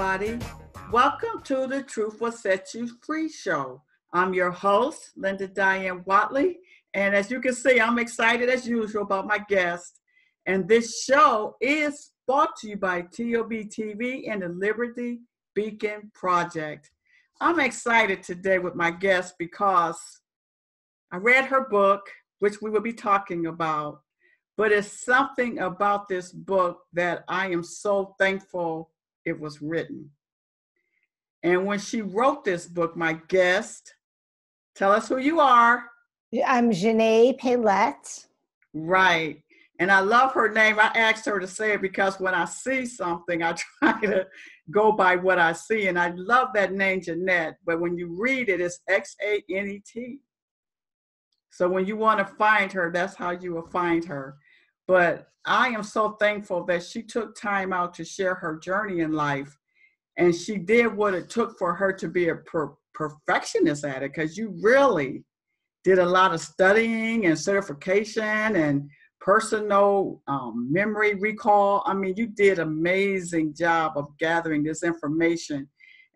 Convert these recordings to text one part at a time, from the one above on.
everybody. Welcome to the Truth Will Set You Free show. I'm your host, Linda Diane Wattley, and as you can see, I'm excited as usual about my guest. And this show is brought to you by TOB TV and the Liberty Beacon Project. I'm excited today with my guest because I read her book, which we will be talking about, but it's something about this book that I am so thankful it was written. And when she wrote this book, my guest, tell us who you are. I'm Xanet Pailet. Right. And I love her name. I asked her to say it because when I see something, I try to go by what I see. And I love that name, Xanet. But when you read it, it's Xanet. So when you want to find her, that's how you will find her. But I am so thankful that she took time out to share her journey in life. And she did what it took for her to be a perfectionist at it, because you really did a lot of studying and certification and personal memory recall. I mean, you did an amazing job of gathering this information.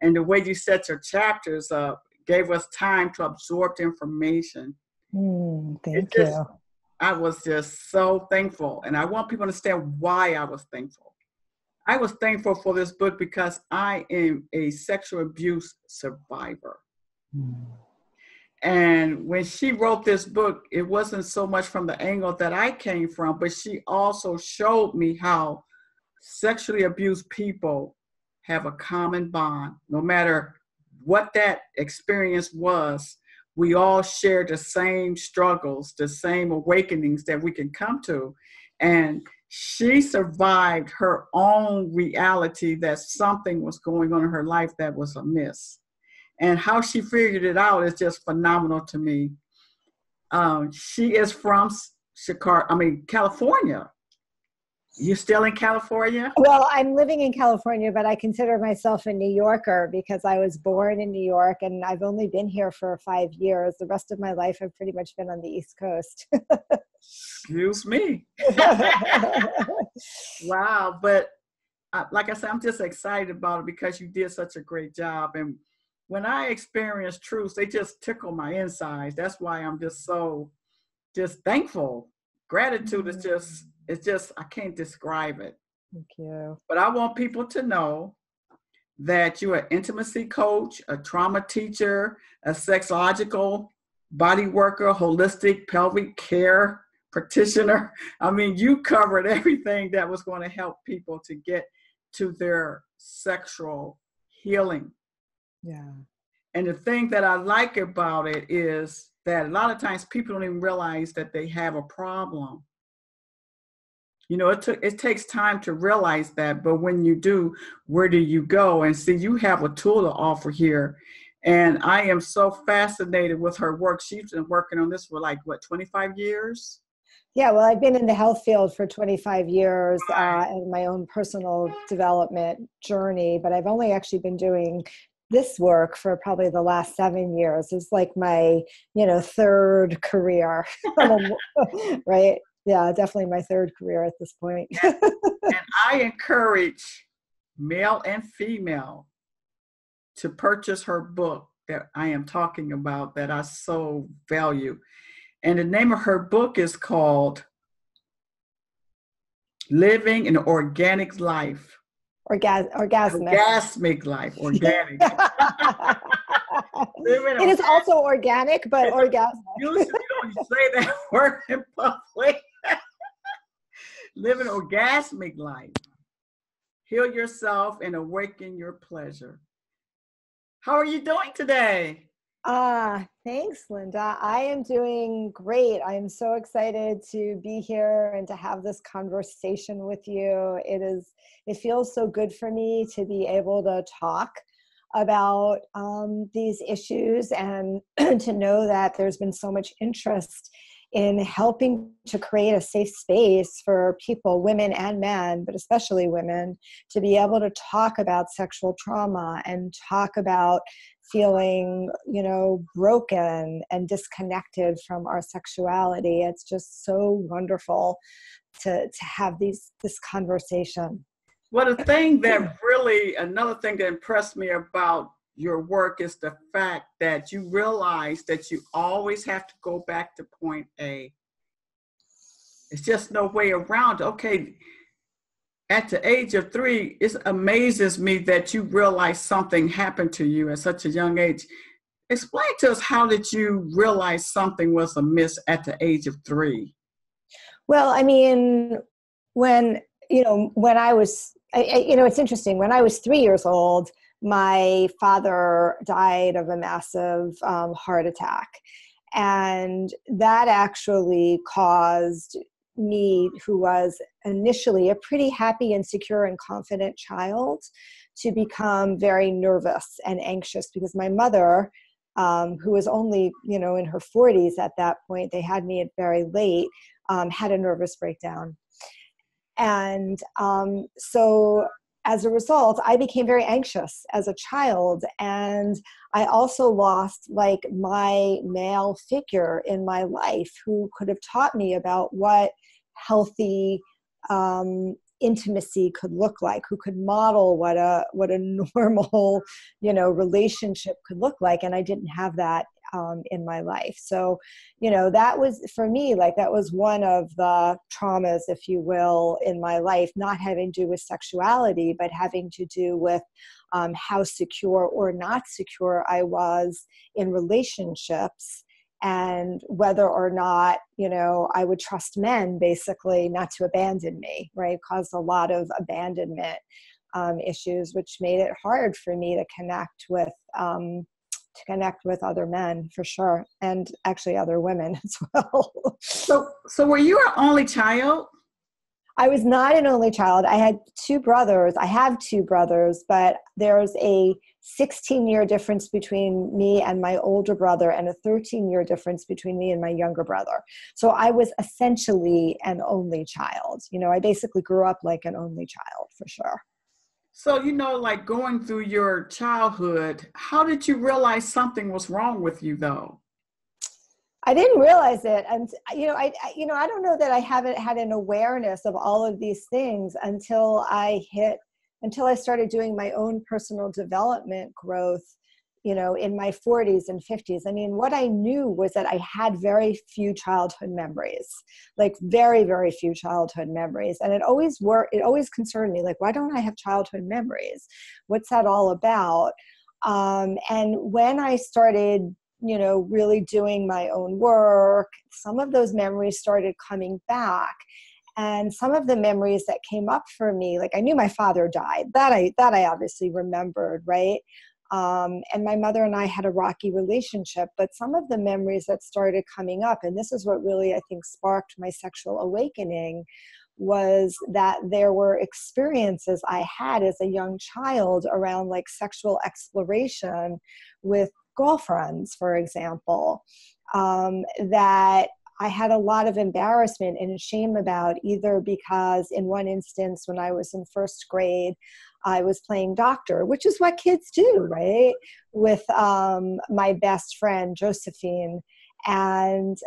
And the way you set your chapters up gave us time to absorb the information. Thank you. I was just so thankful. And I want people to understand why I was thankful. I was thankful for this book because I am a sexual abuse survivor. And when she wrote this book, it wasn't so much from the angle that I came from, but she also showed me how sexually abused people have a common bond. No matter what that experience was, we all share the same struggles, the same awakenings that we can come to. And she survived her own reality that something was going on in her life that was amiss. And how she figured it out is just phenomenal to me. She is from California. You still in California? Well, I'm living in California, but I consider myself a New Yorker because I was born in New York and I've only been here for 5 years. The rest of my life, I've pretty much been on the East Coast. Excuse me. Wow. But like I said, I'm just excited about it because you did such a great job. And when I experience truths, they just tickle my insides. That's why I'm just thankful. Gratitude is just, I can't describe it. Thank you. But I want people to know that you're an intimacy coach, a trauma teacher, a sexological body worker, holistic pelvic care practitioner. I mean, you covered everything that was going to help people to get to their sexual healing. Yeah. And the thing that I like about it is that a lot of times people don't even realize that they have a problem. You know, it takes time to realize that, but when you do, where do you go? And see, you have a tool to offer here. And I am so fascinated with her work. She's been working on this for 25 years? Yeah, well, I've been in the health field for 25 years in my own personal development journey, but I've only actually been doing this work for probably the last 7 years. It's like my, third career, right? Yeah, definitely my third career at this point. And I encourage male and female to purchase her book that I am talking about that I so value. And the name of her book is called Living an Organic Life. Orgasmic Life. Organic. It is also organic, but orgasmic. Usually you don't say that word in public. Live an orgasmic life. Heal yourself and awaken your pleasure. How are you doing today? Thanks, Linda. I am doing great. I'm so excited to be here and to have this conversation with you. It feels so good for me to be able to talk about these issues and to know that there's been so much interest in helping to create a safe space for people, women and men, but especially women, to be able to talk about sexual trauma and talk about feeling, broken and disconnected from our sexuality. It's just so wonderful to have this conversation. Well, the thing that really, another thing that impressed me about your work is the fact that you realize that you always have to go back to point A. It's just no way around. Okay, at the age of 3, it amazes me that you realize something happened to you at such a young age. Explain to us, how did you realize something was amiss at the age of 3? Well, I mean, when, when I was, it's interesting. When I was 3 years old, my father died of a massive heart attack. And that actually caused me, who was initially a pretty happy and secure and confident child, to become very nervous and anxious, because my mother, who was only, in her 40s at that point, they had me at very late, had a nervous breakdown. And so as a result, I became very anxious as a child. And I also lost like my male figure in my life who could have taught me about what healthy intimacy could look like, who could model what a normal, relationship could look like. And I didn't have that in my life. So, that was, for me, like, that was one of the traumas, if you will, in my life, not having to do with sexuality, but having to do with how secure or not secure I was in relationships, and whether or not, I would trust men, basically, not to abandon me, right? Caused a lot of abandonment issues, which made it hard for me to connect with other men, for sure, and actually other women as well. So were you an only child? I was not an only child. I had 2 brothers. I have 2 brothers, but there's a 16-year difference between me and my older brother, and a 13-year difference between me and my younger brother. So I was essentially an only child. I basically grew up like an only child, for sure. So, like going through your childhood, how did you realize something was wrong with you, though? I didn't realize it. And, I don't know that I haven't had an awareness of all of these things until I started doing my own personal development growth, in my 40s and 50s. I mean, what I knew was that I had very few childhood memories, like very, very few childhood memories. And it always concerned me, like, why don't I have childhood memories? What's that all about? And when I started, really doing my own work, some of those memories started coming back. And some of the memories that came up for me, like, I knew my father died. That I obviously remembered, right? And my mother and I had a rocky relationship, but some of the memories that started coming up, and this is what really, I think, sparked my sexual awakening, was that there were experiences I had as a young child around, like, sexual exploration with girlfriends, for example, that I had a lot of embarrassment and shame about, either because in one instance, when I was in first grade, I was playing doctor, which is what kids do, right? With my best friend, Josephine, and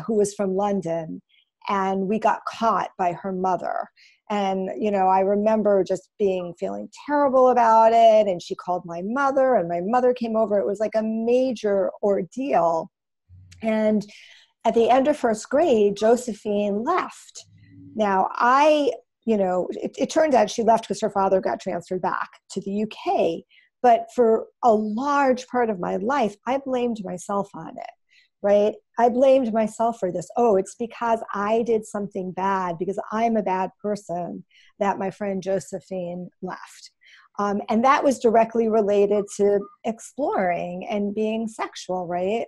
who was from London. And we got caught by her mother. And, I remember just feeling terrible about it. And she called my mother, and my mother came over. It was like a major ordeal. And at the end of first grade, Josephine left. Now, it turned out she left because her father got transferred back to the UK. But for a large part of my life, I blamed myself on it, right? I blamed myself for this. Oh, it's because I did something bad, because I'm a bad person, that my friend Josephine left. And that was directly related to exploring and being sexual, right?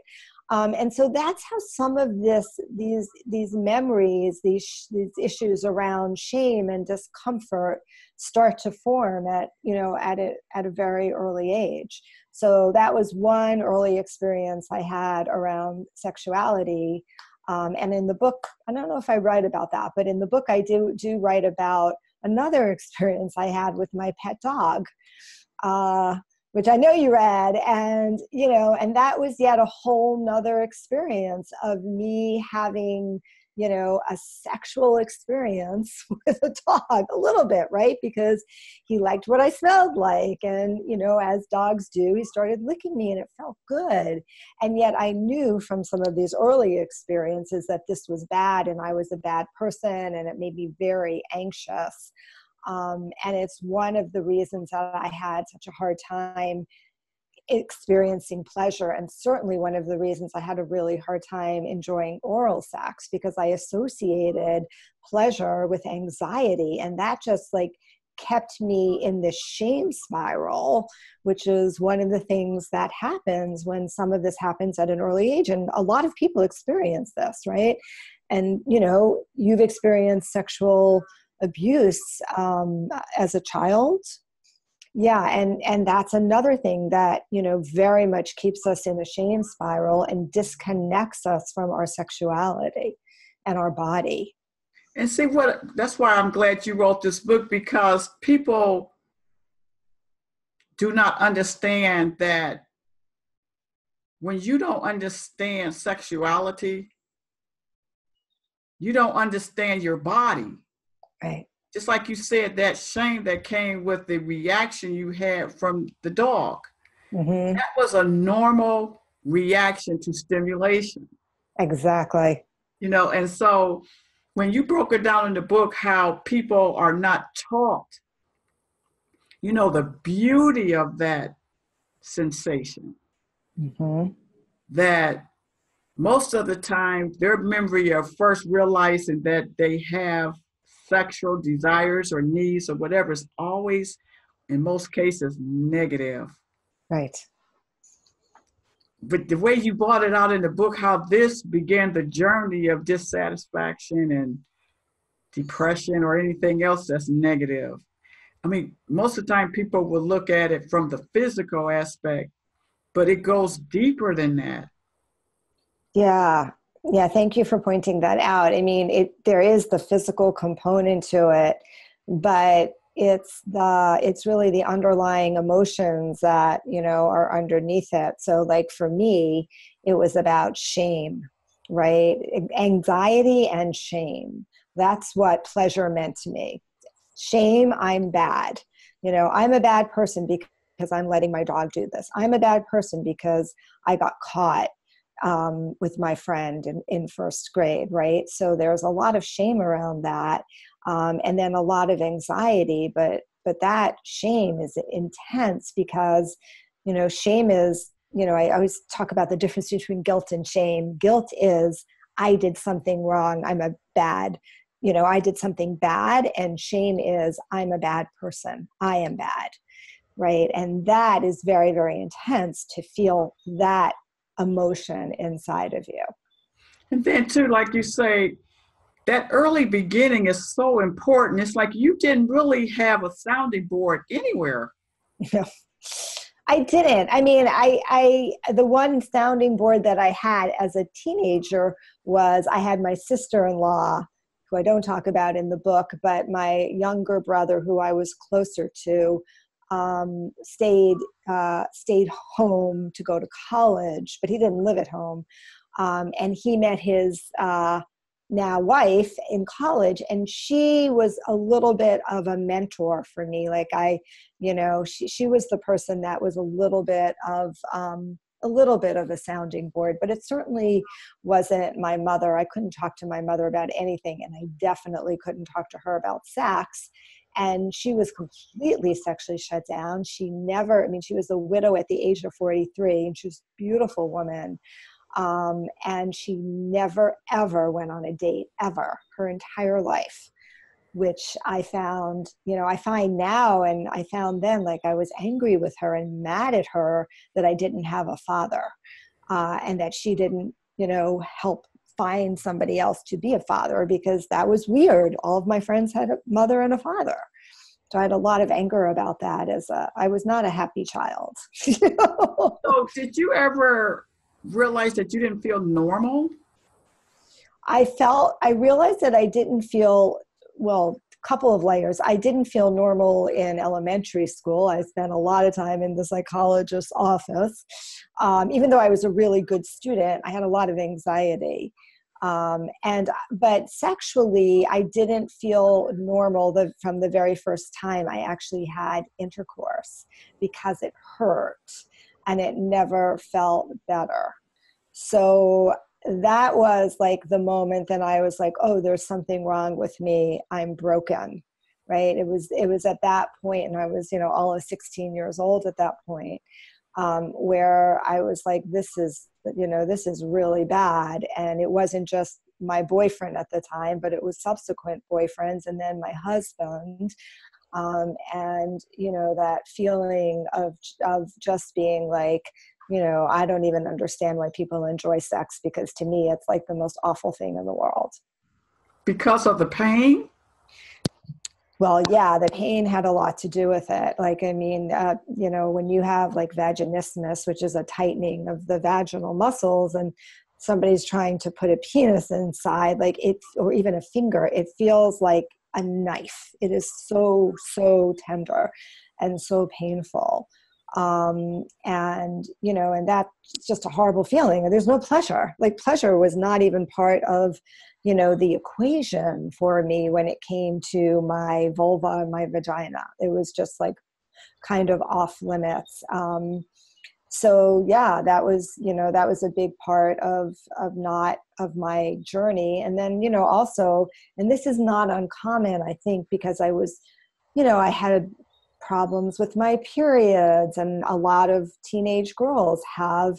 And so that's how some of these memories, these issues around shame and discomfort start to form at a very early age. So that was one early experience I had around sexuality. And in the book, I don't know if I write about that, but in the book I do write about another experience I had with my pet dog, which I know you read, and that was yet a whole nother experience of me having a sexual experience with a dog a little bit, right? Because he liked what I smelled like. And, as dogs do, he started licking me and it felt good. And yet I knew from some of these early experiences that this was bad and I was a bad person, and it made me very anxious. And it's one of the reasons that I had such a hard time experiencing pleasure, and certainly one of the reasons I had a really hard time enjoying oral sex, because I associated pleasure with anxiety, and that just kept me in this shame spiral, which is one of the things that happens when some of this happens at an early age. And a lot of people experience this, right? And you've experienced sexual abuse as a child. Yeah. And that's another thing that, very much keeps us in a shame spiral and disconnects us from our sexuality and our body. And see that's why I'm glad you wrote this book, because people do not understand that when you don't understand sexuality, you don't understand your body. Right. Just like you said, that shame that came with the reaction you had from the dog. Mm-hmm. That was a normal reaction to stimulation. Exactly. And so when you broke it down in the book, how people are not taught, the beauty of that sensation, mm-hmm. that most of the time their memory of first realizing that they have sexual desires or needs or whatever is always, in most cases, negative. Right. But the way you brought it out in the book, how this began the journey of dissatisfaction and depression or anything else that's negative. I mean, most of the time people will look at it from the physical aspect, but it goes deeper than that. Yeah. Yeah. Thank you for pointing that out. I mean, there is the physical component to it, but it's really the underlying emotions that, are underneath it. So for me, it was about shame, right? Anxiety and shame. That's what pleasure meant to me. Shame, I'm bad. I'm a bad person because I'm letting my dog do this. I'm a bad person because I got caught with my friend in first grade, right? So there's a lot of shame around that. And then a lot of anxiety, but that shame is intense because, shame is, I always talk about the difference between guilt and shame. Guilt is, I did something wrong. I'm a bad, I did something bad. And shame is, I'm a bad person. I am bad, right? And that is very, very intense to feel that emotion inside of you. And then too, like you say, that early beginning is so important. It's like you didn't really have a sounding board anywhere. No, I didn't. I mean, I the one sounding board that I had as a teenager was I had my sister-in-law, who I don't talk about in the book, but my younger brother, who I was closer to, stayed home to go to college, but he didn't live at home. And he met his now wife in college, and she was a little bit of a mentor for me. She was the person that was a little bit of a sounding board, but it certainly wasn't my mother. I couldn't talk to my mother about anything, and I definitely couldn't talk to her about sex. And she was completely sexually shut down. She was a widow at the age of 43, and she was a beautiful woman. And she never, ever went on a date, ever, her entire life, which I find now, and I found then, I was angry with her and mad at her that I didn't have a father, and that she didn't, help find somebody else to be a father, because that was weird. All of my friends had a mother and a father. So I had a lot of anger about that, I was not a happy child. So did you ever realize that you didn't feel normal? I realized that I didn't feel, a couple of layers. I didn't feel normal in elementary school. I spent a lot of time in the psychologist's office. Even though I was a really good student, I had a lot of anxiety. But sexually, I didn't feel normal from the very first time I actually had intercourse, because it hurt and it never felt better. So that was like the moment that I was like, oh, there's something wrong with me. I'm broken, right? It was at that point, and I was, all of 16 years old at that point, where I was like, this is really bad. And it wasn't just my boyfriend at the time, but it was subsequent boyfriends and then my husband. And, that feeling of just being like, I don't even understand why people enjoy sex, because to me, it's like the most awful thing in the world. Because of the pain? Well, yeah, the pain had a lot to do with it. Like, I mean, when you have like vaginismus, which is a tightening of the vaginal muscles, and somebody's trying to put a penis inside, like it, or even a finger, it feels like a knife. It is so, so tender and so painful. And that's just a horrible feeling. And there's no pleasure. Like, pleasure was not even part of, the equation for me when it came to my vulva and my vagina. It was just like kind of off limits. So yeah, that was a big part of my journey. And then, also, and this is not uncommon, I think, because I was, I had problems with my periods, and a lot of teenage girls have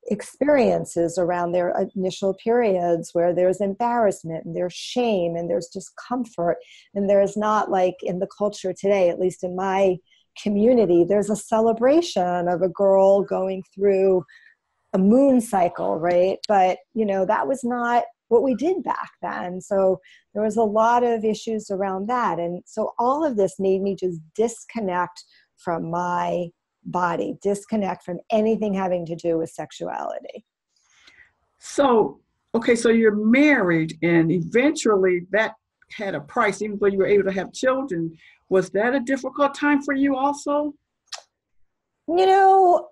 experiences around their initial periods where there's embarrassment and there's shame and there's discomfort. And there's not, like in the culture today, at least in my community, there's a celebration of a girl going through a moon cycle, right? But, that was not what we did back then. So there was a lot of issues around that. And so all of this made me just disconnect from my body, disconnect from anything having to do with sexuality. So, okay, so you're married, and eventually that had a price, even though you were able to have children. Was that a difficult time for you also? No,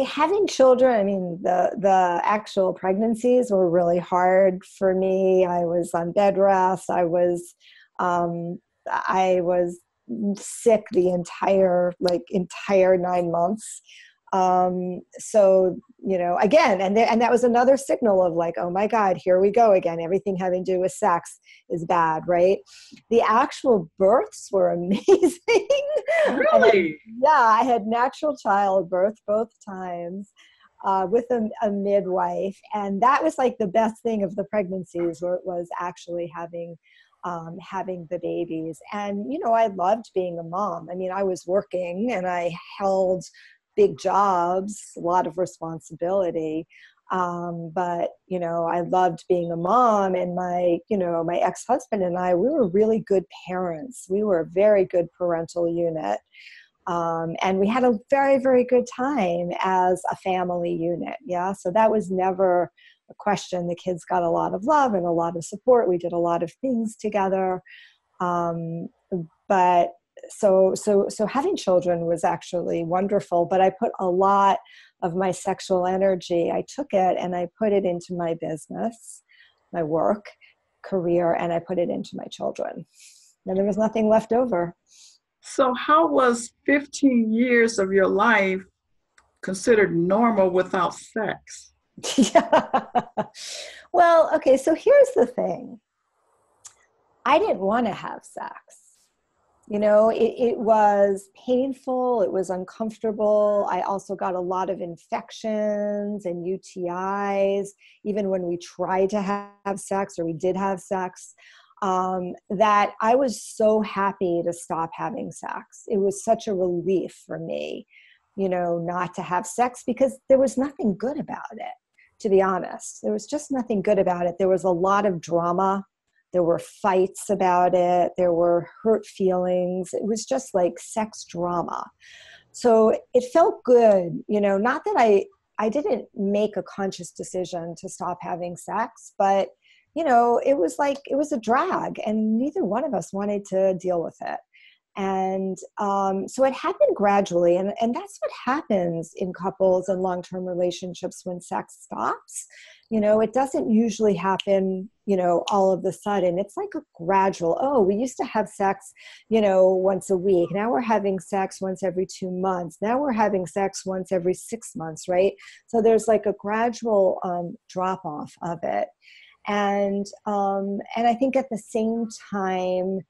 having children, I mean, the actual pregnancies were really hard for me. I was on bed rest. I was sick the entire 9 months. So, again, and that was another signal of like, oh my God, here we go again. Everything having to do with sex is bad, right? The actual births were amazing. Really? I had natural childbirth both times, with a midwife. And that was like the best thing of the pregnancies, was actually having the babies. And, I loved being a mom. I mean, I was working and I held big jobs, a lot of responsibility. But, I loved being a mom, and my ex-husband and I, we were really good parents. We were a very good parental unit. And we had a very, very good time as a family unit. Yeah. So that was never a question. The kids got a lot of love and a lot of support. We did a lot of things together. But so having children was actually wonderful, but I put a lot of my sexual energy, I took it and I put it into my business, my work, career, and I put it into my children. And there was nothing left over. So how was 15 years of your life considered normal without sex? Yeah. Well, okay, so here's the thing. I didn't want to have sex. It was painful. It was uncomfortable. I also got a lot of infections and UTIs, even when we tried to have sex, or we did have sex, that I was so happy to stop having sex. It was such a relief for me, not to have sex, because there was nothing good about it, to be honest. There was just nothing good about it. There was a lot of drama. There were fights about it. There were hurt feelings. It was just like sex drama. So it felt good, not that I didn't make a conscious decision to stop having sex, but, it was a drag, and neither one of us wanted to deal with it. And so it happened gradually. And that's what happens in couples and long-term relationships when sex stops. It doesn't usually happen, all of a sudden. It's like a gradual, oh, we used to have sex, once a week. Now we're having sex once every 2 months. Now we're having sex once every 6 months, right? So there's like a gradual drop off of it. And I think at the same time,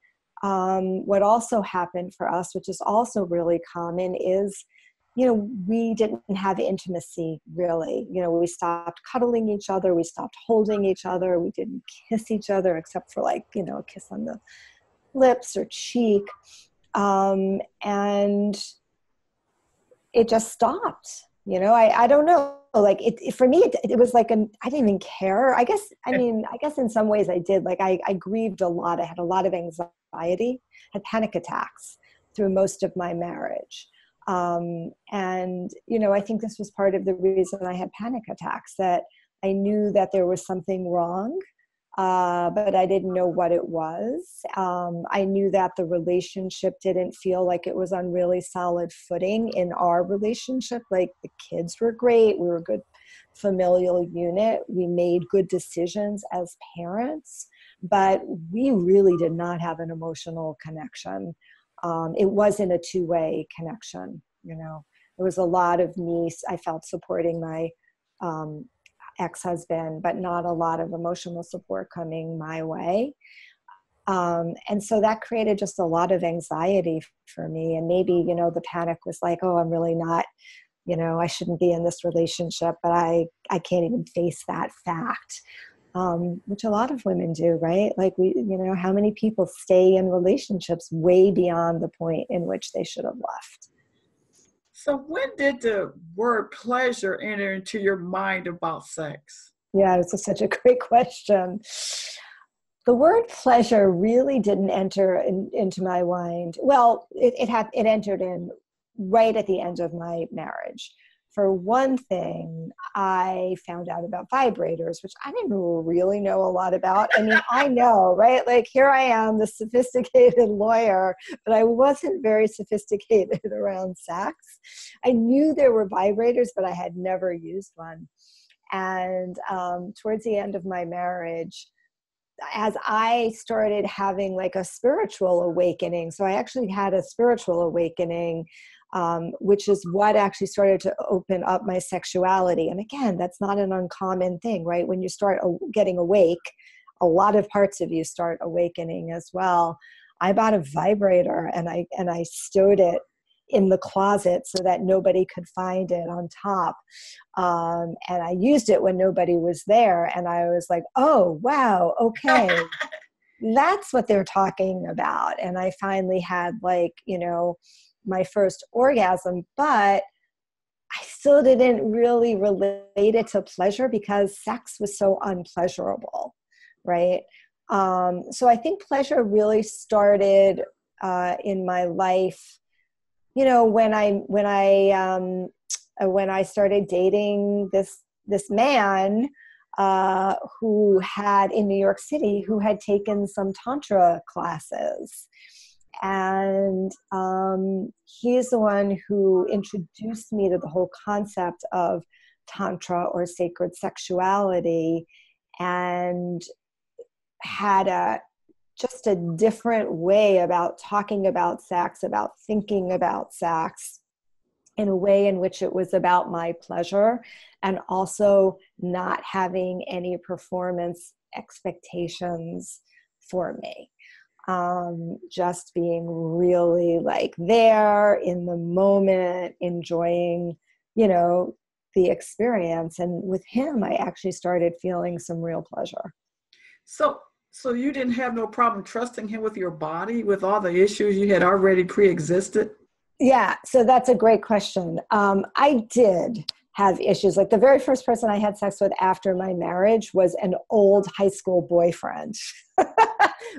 what also happened for us, which is also really common, is, we didn't have intimacy really. We stopped cuddling each other. We stopped holding each other. We didn't kiss each other except for like, a kiss on the lips or cheek. And it just stopped. I don't know. Like for me, it was like I didn't even care. I guess in some ways I did. Like I grieved a lot. I had a lot of anxiety, had panic attacks through most of my marriage. And, I think this was part of the reason I had panic attacks, that I knew that there was something wrong, but I didn't know what it was. I knew that the relationship didn't feel like it was on really solid footing in our relationship. Like the kids were great. We were a good familial unit. We made good decisions as parents, but we really did not have an emotional connection. It wasn't a two-way connection. It was a lot of me, I felt, supporting my ex-husband, but not a lot of emotional support coming my way. And so that created just a lot of anxiety for me. And maybe, the panic was like, oh, I'm really not, I shouldn't be in this relationship, but I can't even face that fact. Which a lot of women do, right? Like how many people stay in relationships way beyond the point in which they should have left? So when did the word pleasure enter into your mind about sex? Yeah, it's such a great question. The word pleasure really didn't enter into my mind. Well, it entered in right at the end of my marriage. For one thing, I found out about vibrators, which I didn't really know a lot about. I mean, I know, right? Like here I am, the sophisticated lawyer, but I wasn't very sophisticated around sex. I knew there were vibrators, but I had never used one. And towards the end of my marriage, as I started having like a spiritual awakening, so I actually had a spiritual awakening, which is what actually started to open up my sexuality. And again, that's not an uncommon thing, right? When you start getting awake, a lot of parts of you start awakening as well. I bought a vibrator and I stowed it in the closet so that nobody could find it on top. And I used it when nobody was there. And I was like, oh, wow, okay. That's what they're talking about. And I finally had like, my first orgasm, but I still didn't really relate it to pleasure because sex was so unpleasurable, right? So I think pleasure really started in my life, when I started dating this man who had in New York City, who had taken some Tantra classes. And he's the one who introduced me to the whole concept of Tantra or sacred sexuality, and had just a different way about talking about sex, about thinking about sex, in a way in which it was about my pleasure and also not having any performance expectations for me. Just being really like there in the moment, enjoying, the experience. And with him, I actually started feeling some real pleasure. So you didn't have no problem trusting him with your body, with all the issues you had already pre-existed? Yeah, so that's a great question. I did have issues. Like the very first person I had sex with after my marriage was an old high school boyfriend,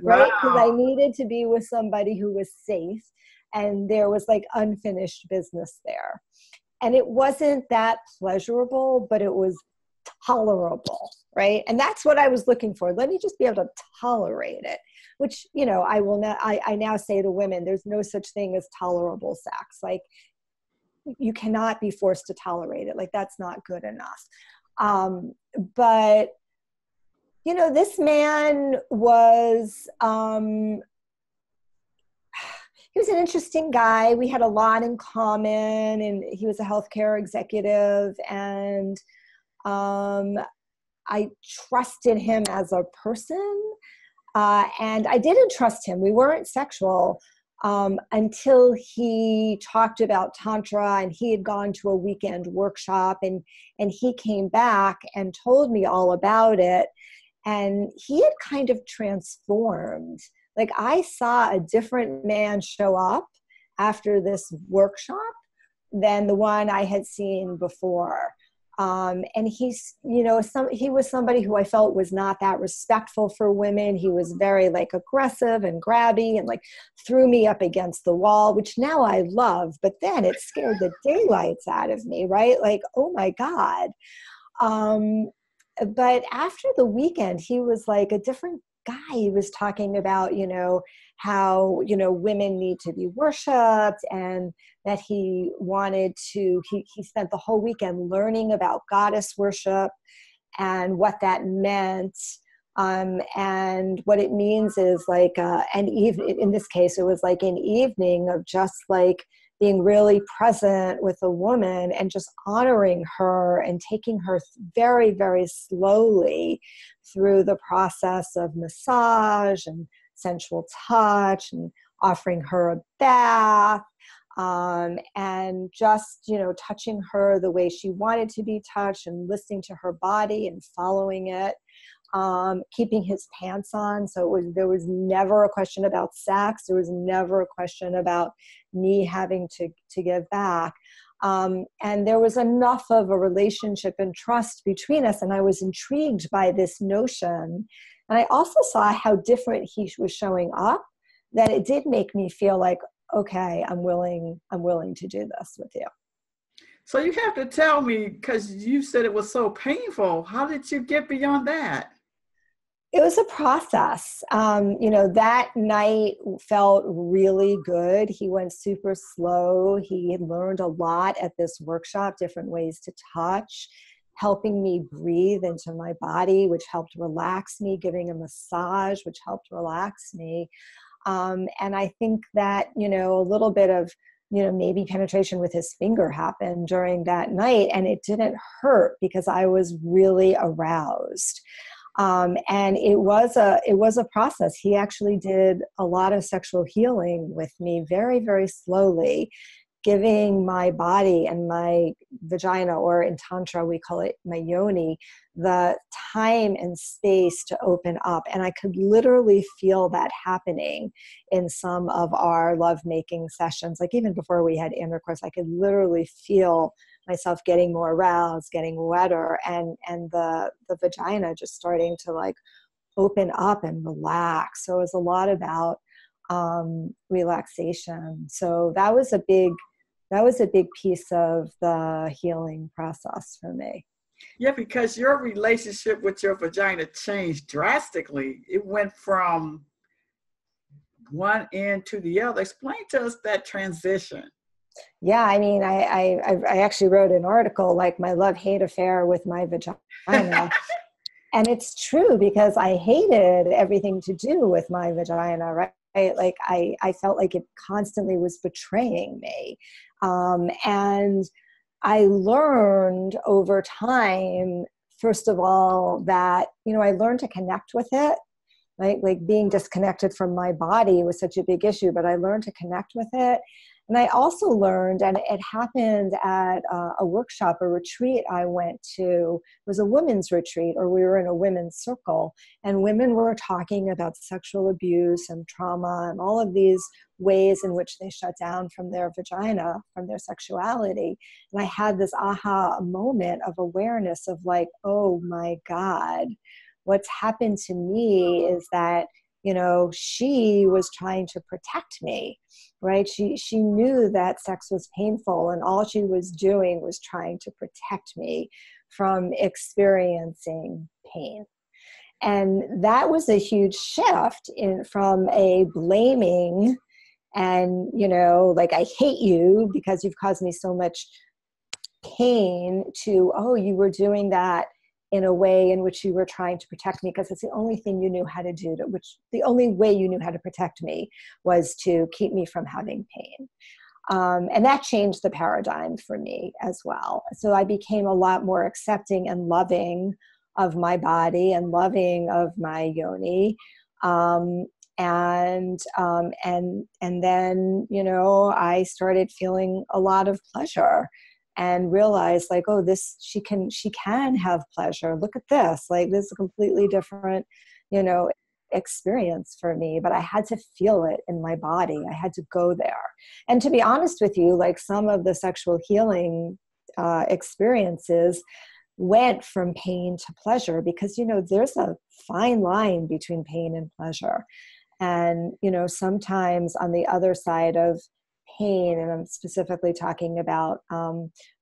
right? Because I needed to be with somebody who was safe, and there was like unfinished business there. And it wasn't that pleasurable, but it was tolerable, right? And that's what I was looking for. Let me just be able to tolerate it, which, you know, I now say to women, there's no such thing as tolerable sex. Like, you cannot be forced to tolerate it. Like, that's not good enough. But, you know, this man was, he was an interesting guy. We had a lot in common, and he was a healthcare executive, and I trusted him as a person, and I didn't trust him. We weren't sexual until he talked about Tantra, and he had gone to a weekend workshop, and he came back and told me all about it, and he had kind of transformed. Like, I saw a different man show up after this workshop than the one I had seen before. And he's, you know, he was somebody who I felt was not that respectful for women. He was very like aggressive and grabby and like threw me up against the wall, which now I love, but then it scared the daylights out of me, right? Like, oh my God. But after the weekend, he was like a different guy. He was talking about, you know, how, you know, women need to be worshiped, and that he wanted to, he spent the whole weekend learning about goddess worship and what that meant. And what it means is like, in this case, it was like an evening of just like being really present with a woman and just honoring her and taking her very, very slowly through the process of massage and sensual touch, and offering her a bath, and just, you know, touching her the way she wanted to be touched, and listening to her body and following it. Keeping his pants on. So there was never a question about sex. There was never a question about me having to give back. And there was enough of a relationship and trust between us. And I was intrigued by this notion. And I also saw how different he was showing up, that it did make me feel like, okay, I'm willing to do this with you. So you have to tell me, because you said it was so painful. How did you get beyond that? It was a process. You know, that night felt really good. He went super slow. He learned a lot at this workshop, different ways to touch, helping me breathe into my body, which helped relax me, giving a massage, which helped relax me. And I think that, you know, a little bit of, you know, maybe penetration with his finger happened during that night, and it didn't hurt because I was really aroused. And it was a process. He actually did a lot of sexual healing with me very, very slowly, giving my body and my vagina, or in Tantra, we call it my yoni, the time and space to open up. And I could literally feel that happening in some of our lovemaking sessions. Like, even before we had intercourse, I could literally feel myself getting more aroused, getting wetter, and the vagina just starting to like open up and relax. So it was a lot about relaxation. So that was a big piece of the healing process for me. Yeah, because your relationship with your vagina changed drastically. It went from one end to the other. Explain to us that transition. Yeah, I mean, I actually wrote an article, like, my love-hate affair with my vagina. And it's true, because I hated everything to do with my vagina, right? Like, I felt like it constantly was betraying me. And I learned over time, first of all, that, you know, I learned to connect with it. Right? Like, being disconnected from my body was such a big issue, but I learned to connect with it. And I also learned, and it happened at a workshop, a retreat I went to. It was a women's retreat, or we were in a women's circle, and women were talking about sexual abuse and trauma and all of these ways in which they shut down from their vagina, from their sexuality. And I had this aha moment of awareness of like, oh my God, what's happened to me is that you know, she was trying to protect me, right? She knew that sex was painful, and all she was doing was trying to protect me from experiencing pain. And that was a huge shift from a blaming and, you know, like, I hate you because you've caused me so much pain, to, oh, you were doing that in a way in which you were trying to protect me because it's the only thing you knew how to do, the only way you knew how to protect me was to keep me from having pain. And that changed the paradigm for me as well. So I became a lot more accepting and loving of my body and loving of my yoni. And then, you know, I started feeling a lot of pleasure and realized, like, oh, she can have pleasure. Look at this. Like, this is a completely different, you know, experience for me, but I had to feel it in my body. I had to go there. And to be honest with you, like, some of the sexual healing experiences went from pain to pleasure, because, you know, there's a fine line between pain and pleasure. And, you know, sometimes on the other side of pain, and I'm specifically talking about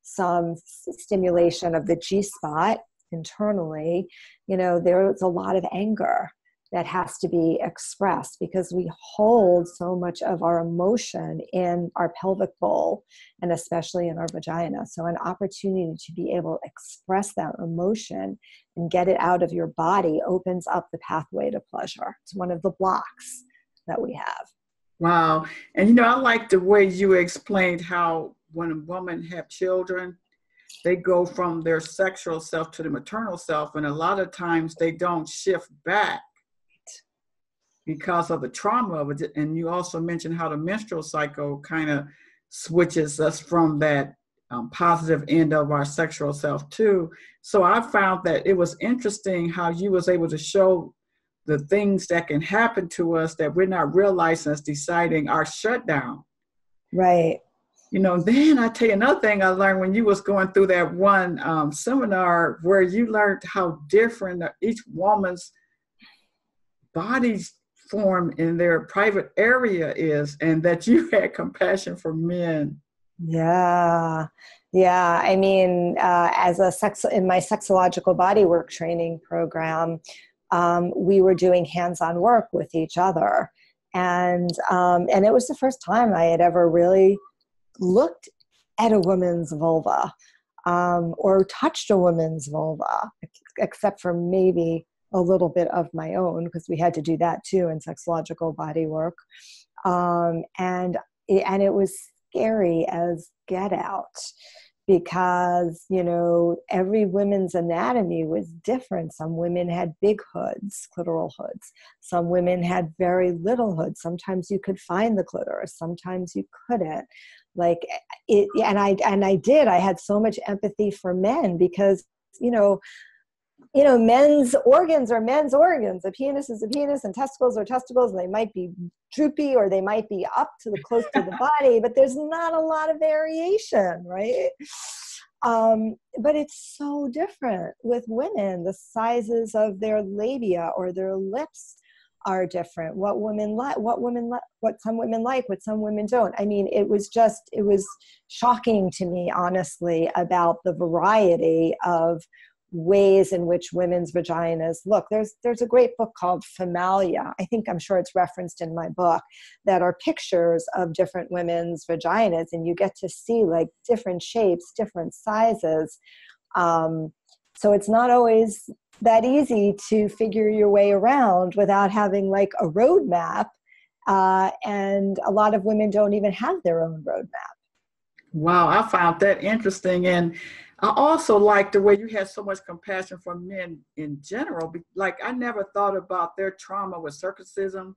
some stimulation of the G-spot internally, you know, there's a lot of anger that has to be expressed, because we hold so much of our emotion in our pelvic bowl and especially in our vagina. So an opportunity to be able to express that emotion and get it out of your body opens up the pathway to pleasure. It's one of the blocks that we have. Wow. And, you know, I like the way you explained how when a woman have children, they go from their sexual self to the maternal self. And a lot of times they don't shift back because of the trauma of it. And you also mentioned how the menstrual cycle kind of switches us from that positive end of our sexual self too. So I found that it was interesting how you was able to show the things that can happen to us that we're not realizing as deciding our shutdown. Right. You know, then I tell you another thing I learned when you was going through that one seminar, where you learned how different each woman's body's form in their private area is, and that you had compassion for men. Yeah. Yeah. I mean, in my sexological bodywork training program, we were doing hands-on work with each other. And it was the first time I had ever really looked at a woman's vulva, or touched a woman's vulva, except for maybe a little bit of my own, because we had to do that too in sexological body work. And it was scary as get out, because, you know, every woman's anatomy was different. Some women had big hoods, clitoral hoods. Some women had very little hoods. Sometimes you could find the clitoris, sometimes you couldn't. Like it, and I had so much empathy for men, because, you know, men's organs are men's organs. A penis is a penis, and testicles are testicles, and they might be droopy or they might be up to the close to the body, but there's not a lot of variation, right? But it's so different with women. The sizes of their labia or their lips are different. What some women like, what some women don't. I mean, it was shocking to me, honestly, about the variety of ways in which women's vaginas look. There's a great book called Femalia. I'm sure it's referenced in my book, that are pictures of different women's vaginas, and you get to see like different shapes, different sizes. So it's not always that easy to figure your way around without having like a roadmap. And a lot of women don't even have their own roadmap. Wow, I found that interesting. And I also like the way you had so much compassion for men in general. Like, I never thought about their trauma with circumcision,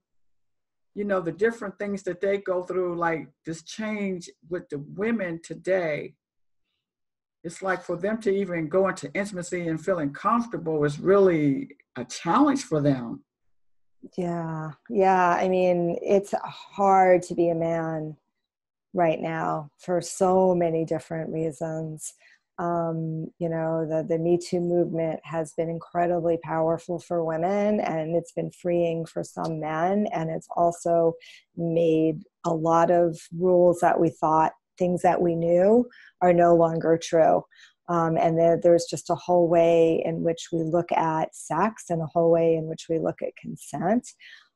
you know, the different things that they go through, like this change with the women today. It's like for them to even go into intimacy and feeling comfortable is really a challenge for them. Yeah. Yeah. I mean, it's hard to be a man right now for so many different reasons. You know, the Me Too movement has been incredibly powerful for women, and it's been freeing for some men. And it's also made a lot of rules that we thought, things that we knew, are no longer true. And there's just a whole way in which we look at sex, and a whole way in which we look at consent.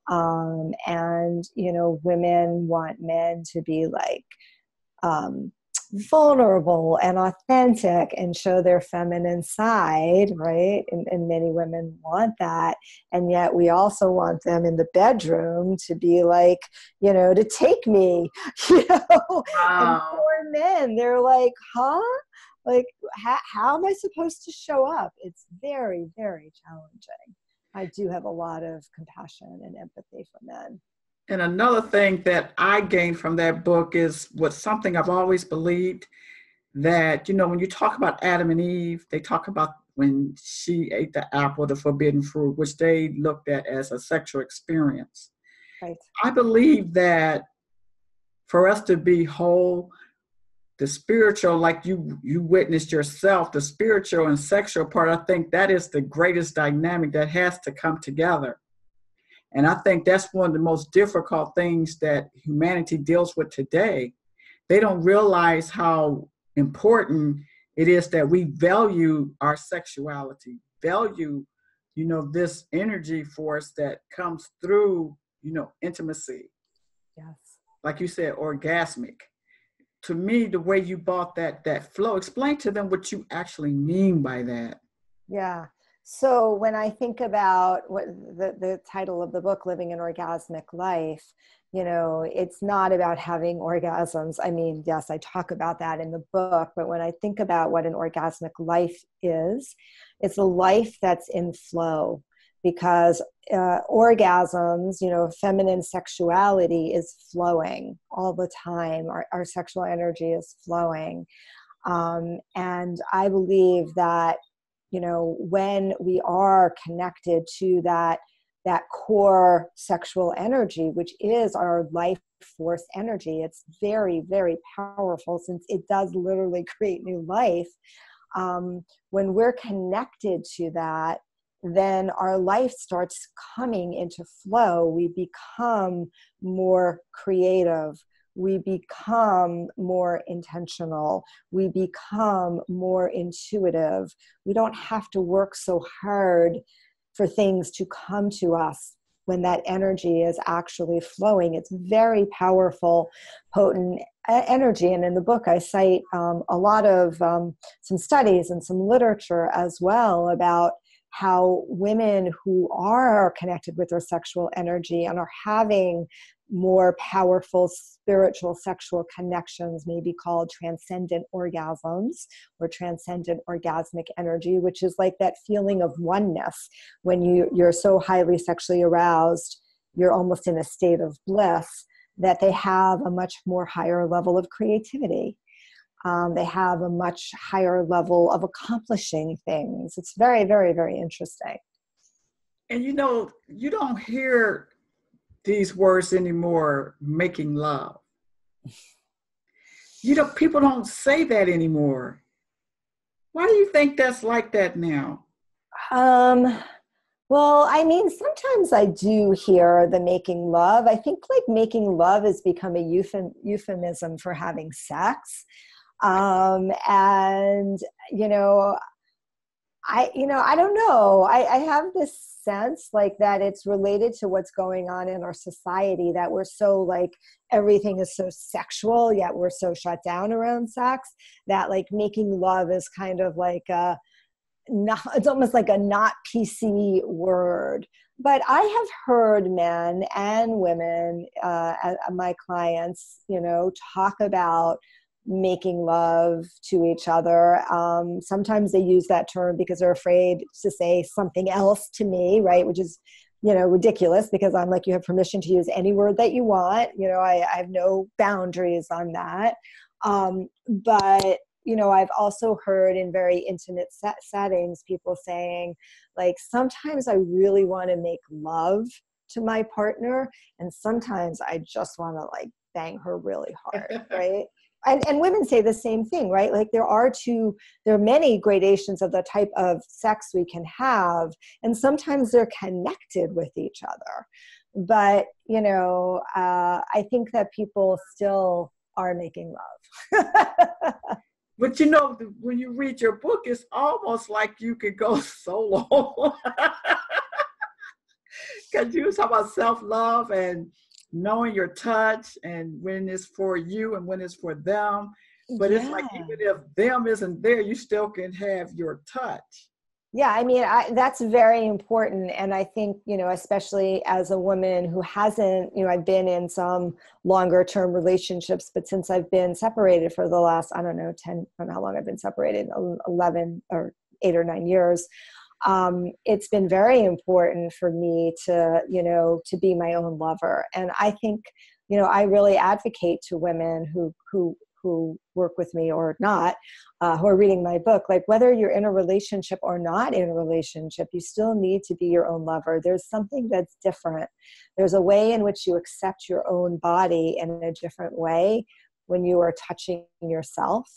And, you know, women want men to be like, vulnerable and authentic and show their feminine side, right? And many women want that. And yet we also want them in the bedroom to be like, you know, to take me, you know. And Wow. poor men, they're like, huh? Like, how am I supposed to show up? It's very, very challenging. I do have a lot of compassion and empathy for men. And another thing that I gained from that book is what something I've always believed, that, you know, when you talk about Adam and Eve, they talk about when she ate the apple, the forbidden fruit, which they looked at as a sexual experience. Right. I believe that for us to be whole, the spiritual, like you witnessed yourself, the spiritual and sexual part, I think that is the greatest dynamic that has to come together. And I think that's one of the most difficult things that humanity deals with today. They don't realize how important it is that we value our sexuality, value, you know, this energy force that comes through, you know, intimacy. Yes. Like you said, orgasmic. To me, the way you brought that flow, explain to them what you actually mean by that. Yeah. So when I think about what the title of the book, Living an Orgasmic Life, you know, it's not about having orgasms. I mean, yes, I talk about that in the book, but when I think about what an orgasmic life is, it's a life that's in flow, because orgasms, you know, feminine sexuality is flowing all the time. Our sexual energy is flowing. And I believe that, you know, when we are connected to that core sexual energy, which is our life force energy, it's very, very powerful, since it does literally create new life. When we're connected to that, then our life starts coming into flow. We become more creative. We become more intentional. We become more intuitive. We don't have to work so hard for things to come to us when that energy is actually flowing. It's very powerful, potent energy. And in the book, I cite a lot of some studies and some literature as well about how women who are connected with their sexual energy and are having more powerful spiritual sexual connections may be called transcendent orgasms or transcendent orgasmic energy, which is like that feeling of oneness. When you're so highly sexually aroused, you're almost in a state of bliss, that they have a much more higher level of creativity. They have a much higher level of accomplishing things. It's very, very, very interesting. And you know, you don't hear these words anymore, making love. You know, people don't say that anymore. Why do you think that's like that now? Well, I mean, sometimes I do hear the making love. I think like making love has become a euphemism for having sex. And, I don't know. I have this sense like that it's related to what's going on in our society, that we're so like, everything is so sexual, yet we're so shut down around sex, that like making love is kind of like it's almost like a not PC word. But I have heard men and women, my clients, talk about making love to each other. Sometimes they use that term because they're afraid to say something else to me, right? Which is, ridiculous, because I'm like, you have permission to use any word that you want. I have no boundaries on that. But I've also heard in very intimate settings, people saying like, sometimes I really want to make love to my partner, and sometimes I just want to like bang her really hard, right? And women say the same thing, right? Like there are many gradations of the type of sex we can have, and sometimes they're connected with each other. But, I think that people still are making love. But when you read your book, it's almost like you could go solo. Because you talk about self-love and knowing your touch and when it's for you and when it's for them. But it's like, even if them isn't there, you still can have your touch. Yeah, I mean, that's very important. And I think, especially as a woman who hasn't, I've been in some longer term relationships, but since I've been separated for the last, I don't know, 10, I don't know how long I've been separated, 11 or 8 or 9 years. It's been very important for me to be my own lover. And I think, I really advocate to women who work with me or not, who are reading my book, like whether you're in a relationship or not in a relationship, you still need to be your own lover. There's something that's different. There's a way in which you accept your own body in a different way when you are touching yourself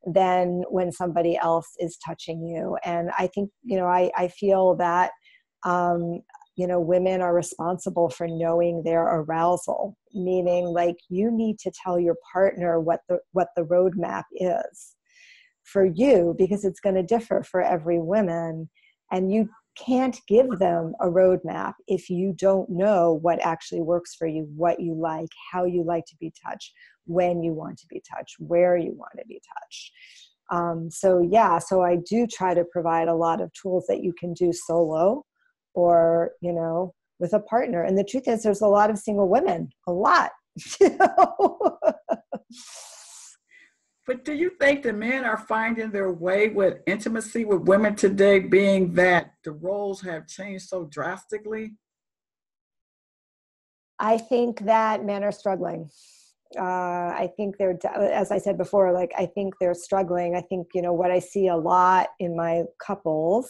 than when somebody else is touching you. And I think, I feel that, women are responsible for knowing their arousal, meaning like you need to tell your partner what the roadmap is for you, because it's going to differ for every woman. And you can't give them a roadmap if you don't know what actually works for you, what you like, how you like to be touched, when you want to be touched, where you want to be touched. So I do try to provide a lot of tools that you can do solo or, with a partner. And the truth is there's a lot of single women, a lot. But do you think the men are finding their way with intimacy with women today, being that the roles have changed so drastically? I think that men are struggling. I think they're, as I said before, like, I think they're struggling. I think, what I see a lot in my couples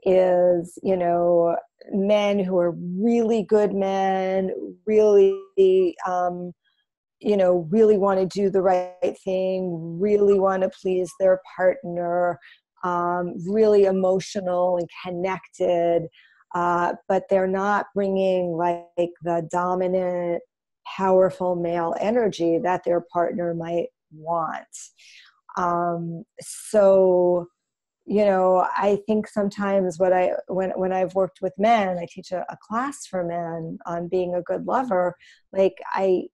is, men who are really good men, really, really want to do the right thing, really want to please their partner, really emotional and connected, but they're not bringing like the dominant, powerful male energy that their partner might want. I think sometimes when I've worked with men, I teach a class for men on being a good lover. Like I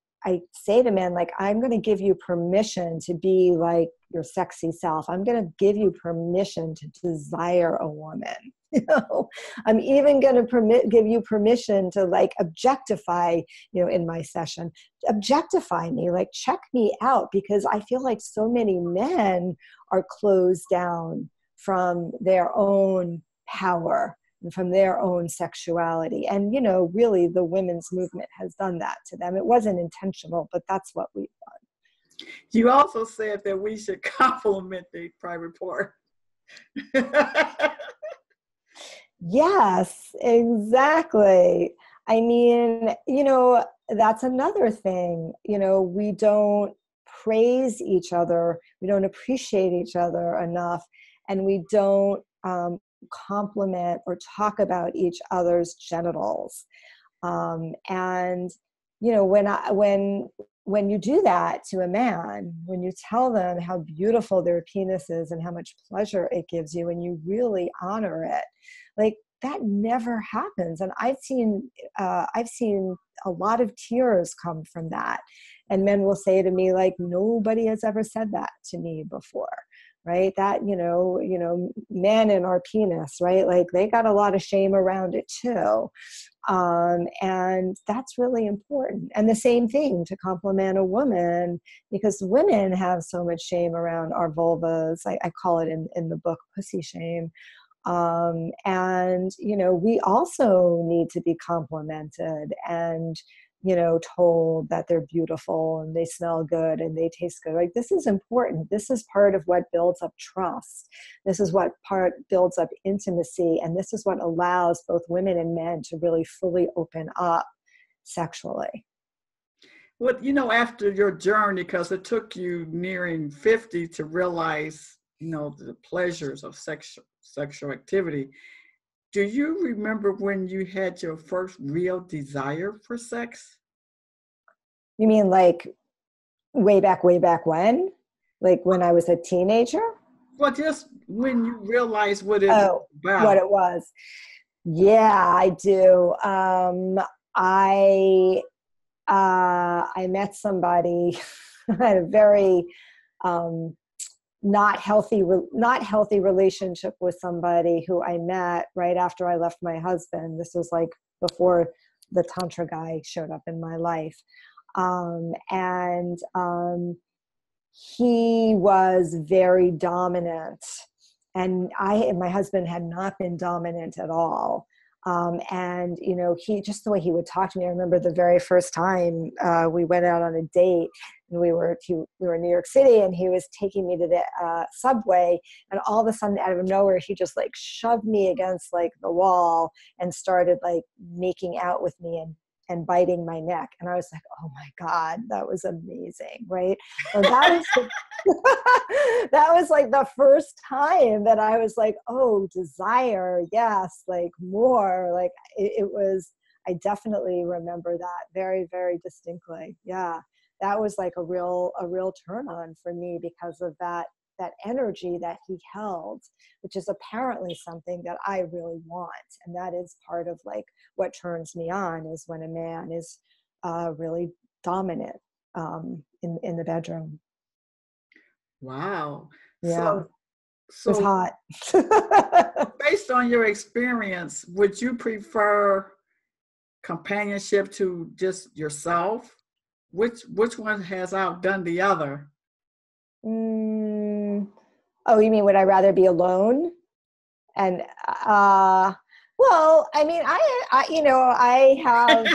say to men, like, I'm going to give you permission to be like your sexy self. I'm going to give you permission to desire a woman. I'm even going to give you permission to like objectify, in my session, objectify me, like check me out, because I feel like so many men are closed down from their own power and from their own sexuality. And, really the women's movement has done that to them. It wasn't intentional, but that's what we've done. You also said that we should compliment the private part. Yes, exactly. I mean, that's another thing. We don't praise each other. We don't appreciate each other enough. And we don't compliment or talk about each other's genitals. When you do that to a man, when you tell them how beautiful their penis is and how much pleasure it gives you, and you really honor it, like that never happens. And I've seen a lot of tears come from that. And men will say to me, like, nobody has ever said that to me before. Right? That, men and our penis, right? Like they got a lot of shame around it too. And that's really important. And the same thing to compliment a woman, because women have so much shame around our vulvas. I call it in the book, pussy shame. We also need to be complimented and, told that they're beautiful and they smell good and they taste good. Like, this is important. This is part of what builds up trust. This is what builds up intimacy. And this is what allows both women and men to really fully open up sexually. Well, after your journey, because it took you nearing 50 to realize, the pleasures of sexual activity. Do you remember when you had your first real desire for sex? You mean like way back when? Like when I was a teenager? Well, just when you realized what it was Oh, what about. it was. Yeah, I do. I met somebody. I had a very um, not healthy relationship with somebody who I met right after I left my husband. This was like before the Tantra guy showed up in my life. And he was very dominant, and my husband had not been dominant at all. And he, just the way he would talk to me, I remember the very first time we went out on a date, and we were in New York City, and he was taking me to the subway, and all of a sudden, out of nowhere, he just like shoved me against like the wall and started like making out with me and biting my neck. And I was like, oh my God, that was amazing, right? So that was that was like the first time that I was like, oh, desire, yes, like more. Like it was, I definitely remember that very, very distinctly. Yeah. That was like a real turn on for me because of that energy that he held, which is apparently something that I really want. And that is part of like what turns me on, is when a man is really dominant in the bedroom. Wow. Yeah, So, it was so hot. based on your experience, would you prefer companionship to just yourself? Which one has outdone the other? mm, oh, you mean would I rather be alone? And well, I mean, I have,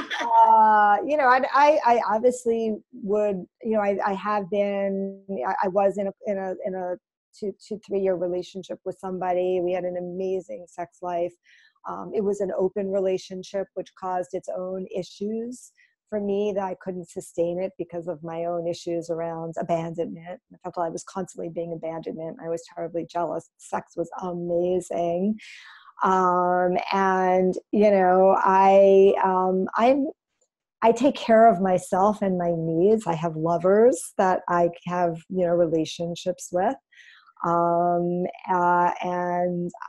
I obviously would, I have been, I was in a 2 3 year relationship with somebody. We had an amazing sex life. It was an open relationship, which caused its own issues for me, that I couldn't sustain it because of my own issues around abandonment. I felt I was constantly being abandoned. I was terribly jealous. Sex was amazing. And I take care of myself and my needs. I have lovers that I have, relationships with. And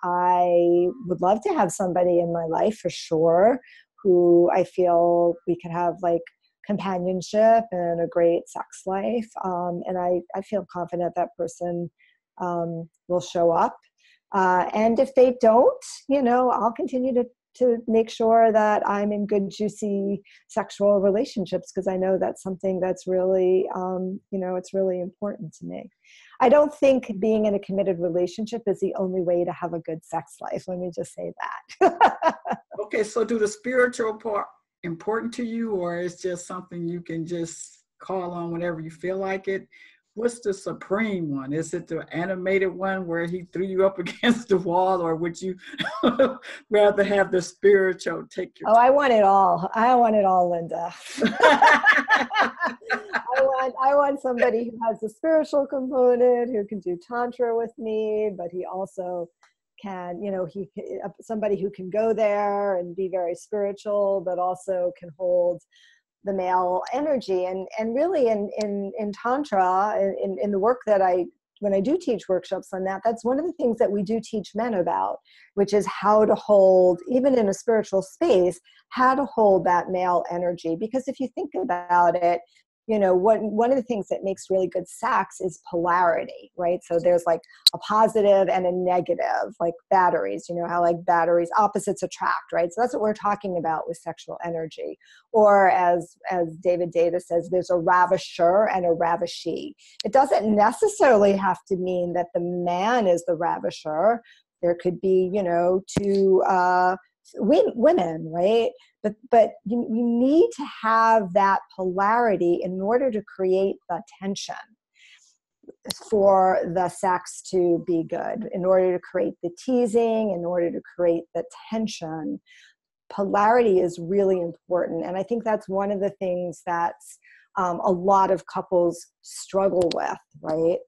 I would love to have somebody in my life for sure, who I feel we could have like companionship and a great sex life. And I feel confident that person will show up. And if they don't, I'll continue to make sure that I'm in good, juicy sexual relationships, because I know that's something that's really, it's really important to me. I don't think being in a committed relationship is the only way to have a good sex life. Let me just say that. Okay, so do the spiritual part important to you, or it's just something you can just call on whenever you feel like it? What's the supreme one? Is it the animated one where he threw you up against the wall, or would you rather have the spiritual take your Oh, I want it all. I want it all, Linda. I want somebody who has the spiritual component, who can do Tantra with me, but he also can, somebody who can go there and be very spiritual, but also can hold the male energy. And really in Tantra, in the work that when I do teach workshops on that, that's one of the things that we do teach men about, which is how to hold, even in a spiritual space, how to hold that male energy. Because if you think about it, one of the things that makes really good sex is polarity, right? So there's like a positive and a negative, like batteries, how like batteries, opposites attract, right? So that's what we're talking about with sexual energy. Or as David Davis says, there's a ravisher and a ravishee. It doesn't necessarily have to mean that the man is the ravisher. There could be, two women, right? But you need to have that polarity in order to create the tension for the sex to be good, in order to create the teasing, in order to create the tension. Polarity is really important. And I think that's one of the things that's a lot of couples struggle with, right?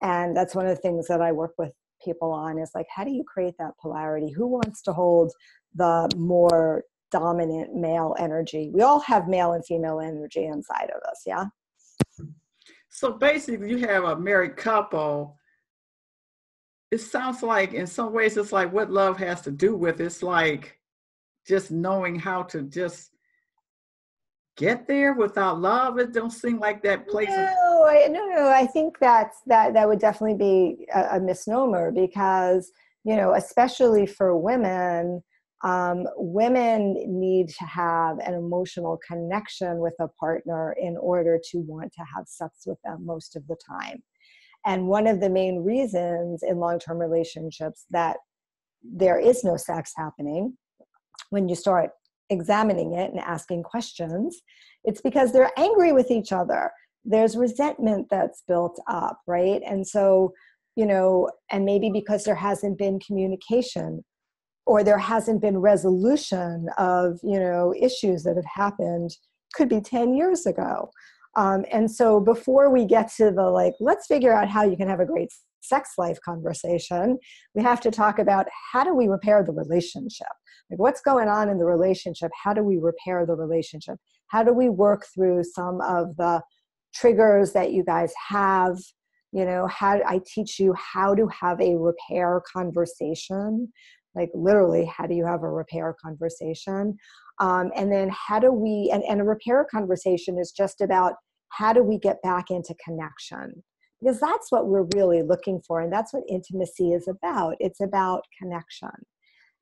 And that's one of the things that I work with people on is like, how do you create that polarity? Who wants to hold the more dominant male energy? We all have male and female energy inside of us, yeah? So basically, you have a married couple. It sounds like, in some ways, it's like what love has to do with. It's like just knowing how to just get there without love. It don't seem like that place. No, I think that would definitely be a misnomer because, you know, especially for women, women need to have an emotional connection with a partner in order to want to have sex with them most of the time. And one of the main reasons in long-term relationships that there is no sex happening, when you start examining it and asking questions, it's because they're angry with each other. There's resentment that's built up, right? And so, you know, and maybe because there hasn't been communication or there hasn't been resolution of, you know, issues that have happened, could be 10 years ago. And so before we get to the, like, let's figure out how you can have a great sex life conversation, we have to talk about how do we repair the relationship? Like, what's going on in the relationship? How do we repair the relationship? How do we work through some of the triggers that you guys have? You know, how I teach you how to have a repair conversation, like literally, how do you have a repair conversation? And then how do we, and a repair conversation is just about how do we get back into connection? Because that's what we're really looking for. And that's what intimacy is about. It's about connection.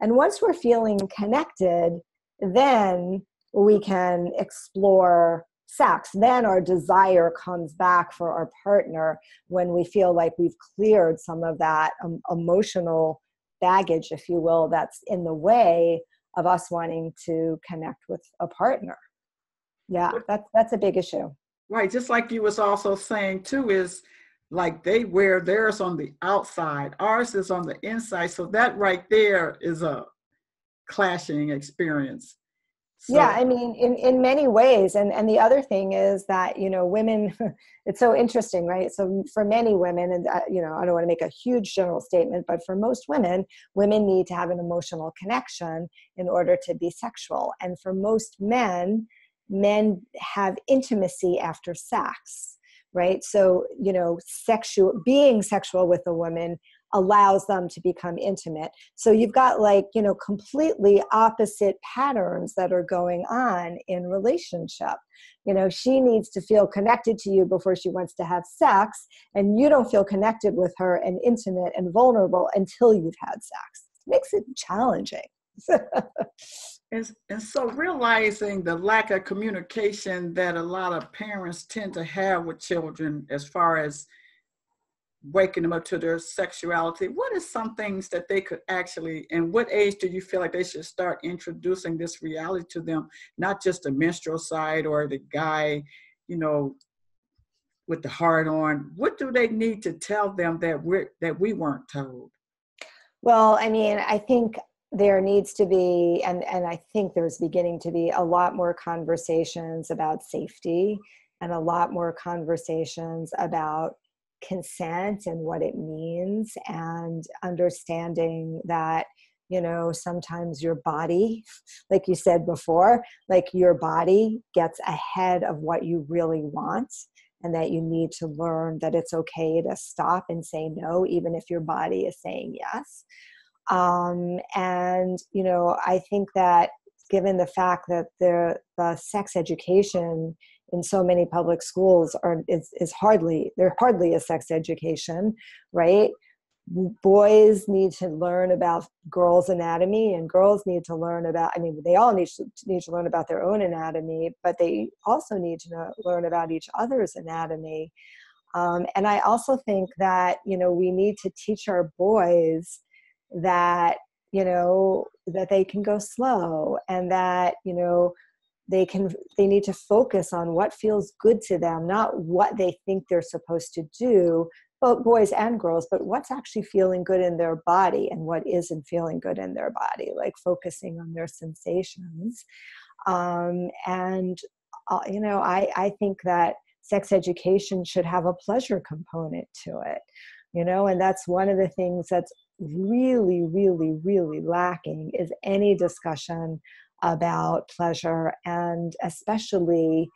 And once we're feeling connected, then we can explore sex. Then our desire comes back for our partner when we feel like we've cleared some of that emotional baggage, if you will, that's in the way of us wanting to connect with a partner. Yeah, that's a big issue. Right. Just like you was also saying too, is like they wear theirs on the outside, ours is on the inside. So that right there is a clashing experience. So, Yeah, I mean, in many ways. And the other thing is that, you know, women, it's so interesting, right? So for many women, and, you know, I don't want to make a huge general statement, but for most women, women need to have an emotional connection in order to be sexual. And for most men, men have intimacy after sex, right? So, you know, being sexual with a woman allows them to become intimate. So you've got, like, you know, completely opposite patterns that are going on in relationship. You know, she needs to feel connected to you before she wants to have sex, and you don't feel connected with her and intimate and vulnerable until you've had sex. It makes it challenging. and so realizing the lack of communication that a lot of parents tend to have with children as far as waking them up to their sexuality, what is some things that they could actually, and what age do you feel like they should start introducing this reality to them, not just the menstrual side or the guy, you know, with the heart on? What do they need to tell them that we weren't told? Well, I mean, I think there needs to be, and I think there's beginning to be a lot more conversations about safety and a lot more conversations about consent and what it means, and understanding that, you know, sometimes your body, like you said before, like your body gets ahead of what you really want, and that you need to learn that it's okay to stop and say no, even if your body is saying yes. And, you know, I think that given the fact that the sex education in so many public schools is hardly a sex education, right? Boys need to learn about girls' anatomy, and girls need to learn about, I mean, they all need to learn about their own anatomy, but they also need to learn about each other's anatomy. And I also think that, you know, we need to teach our boys that, you know, that they can go slow, and that, you know, they need to focus on what feels good to them, not what they think they're supposed to do, both boys and girls, but what's actually feeling good in their body and what isn't feeling good in their body, like focusing on their sensations. And I think that sex education should have a pleasure component to it, and that's one of the things that's really, really, really lacking, is any discussion about pleasure, and especially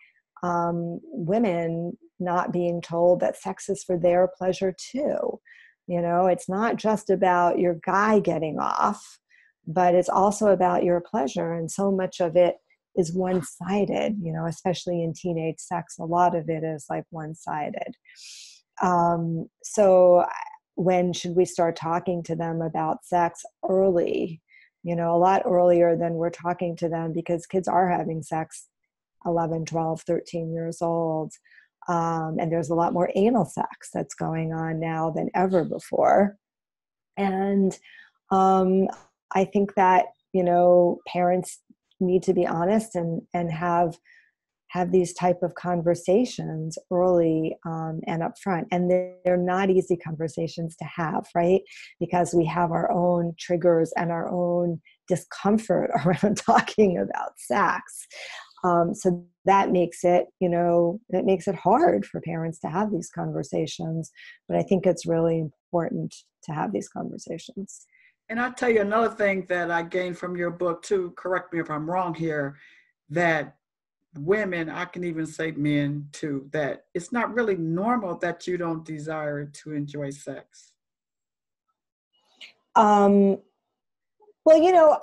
women not being told that sex is for their pleasure too. It's not just about your guy getting off, but it's also about your pleasure. And so much of it is one-sided, especially in teenage sex. A lot of it is like one-sided. So when should we start talking to them about sex? Early, a lot earlier than we're talking to them, because kids are having sex 11, 12, 13 years old. And there's a lot more anal sex that's going on now than ever before. And I think that, parents need to be honest and have these type of conversations early and upfront. And they're not easy conversations to have, right? Because we have our own triggers and our own discomfort around talking about sex. So that makes it, hard for parents to have these conversations. But I think it's really important to have these conversations. And I'll tell you another thing that I gained from your book too, correct me if I'm wrong here, that women, I can even say men too, that it's not really normal that you don't desire to enjoy sex. Well,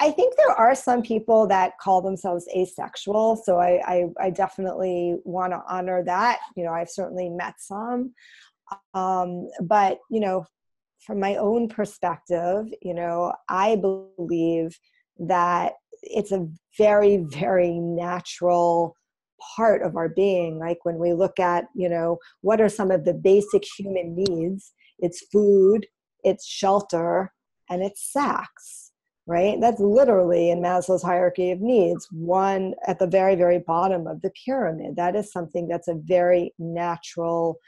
I think there are some people that call themselves asexual. So I definitely want to honor that. I've certainly met some. But, from my own perspective, I believe that it's a very, very natural part of our being. Like when we look at, what are some of the basic human needs? It's food, it's shelter, and it's sex. Right? That's literally in Maslow's hierarchy of needs, one at the very, very bottom of the pyramid. That is something that's a very natural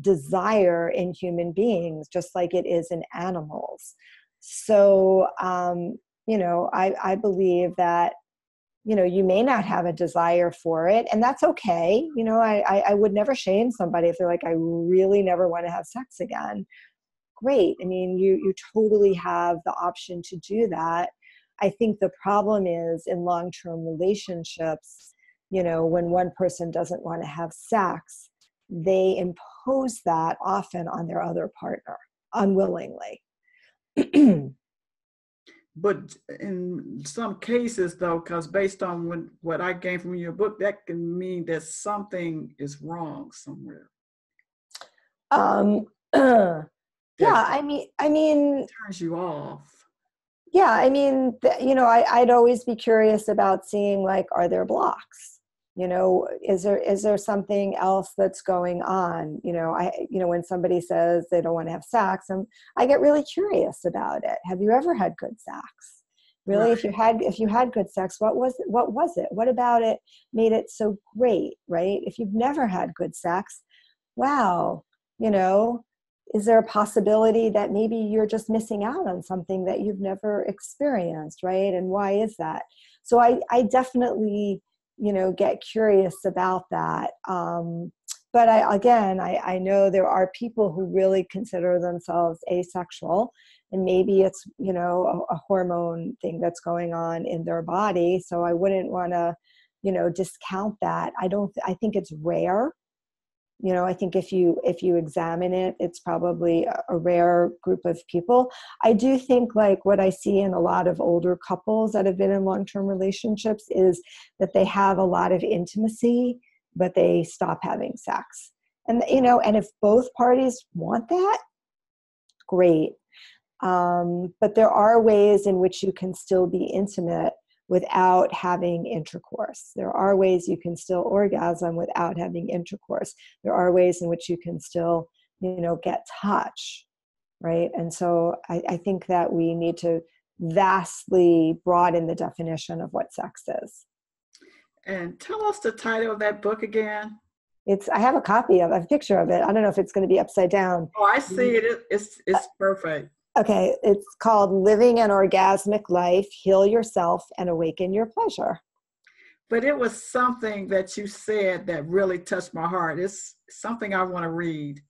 desire in human beings, just like it is in animals. So, I believe that, you may not have a desire for it, and that's okay. I would never shame somebody if they're like, I really never want to have sex again. Great. I mean, you totally have the option to do that. I think the problem is in long-term relationships, when one person doesn't want to have sex, they impose that often on their other partner unwillingly. But in some cases though, because based on what I gained from your book, that can mean that something is wrong somewhere. Yeah, I mean, it turns you off. Yeah, I mean, I'd always be curious about seeing, like, are there blocks? Is there something else that's going on? When somebody says they don't want to have sex, I get really curious about it. Have you ever had good sex? Really, right. If you had good sex, what was it? What about it made it so great, right? If you've never had good sex, wow, is there a possibility that maybe you're just missing out on something that you've never experienced, right? And why is that? So I definitely, get curious about that. But I know there are people who really consider themselves asexual, and maybe it's, a hormone thing that's going on in their body. So I wouldn't want to, discount that. I think it's rare. I think if you examine it, it's probably a rare group of people. I do think, like, what I see in a lot of older couples that have been in long-term relationships is that they have a lot of intimacy, but they stop having sex. And, and if both parties want that, great. But there are ways in which you can still be intimate without having intercourse. There are ways you can still orgasm without having intercourse. There are ways in which you can still, get touch, right? And so I think that we need to vastly broaden the definition of what sex is. And tell us the title of that book again. I have a copy of a picture of it. I don't know if it's going to be upside down. Oh, I see it. It's perfect. Okay, it's called Living an Orgasmic Life, Heal Yourself and Awaken Your Pleasure. But it was something that you said that really touched my heart. It's something I want to read.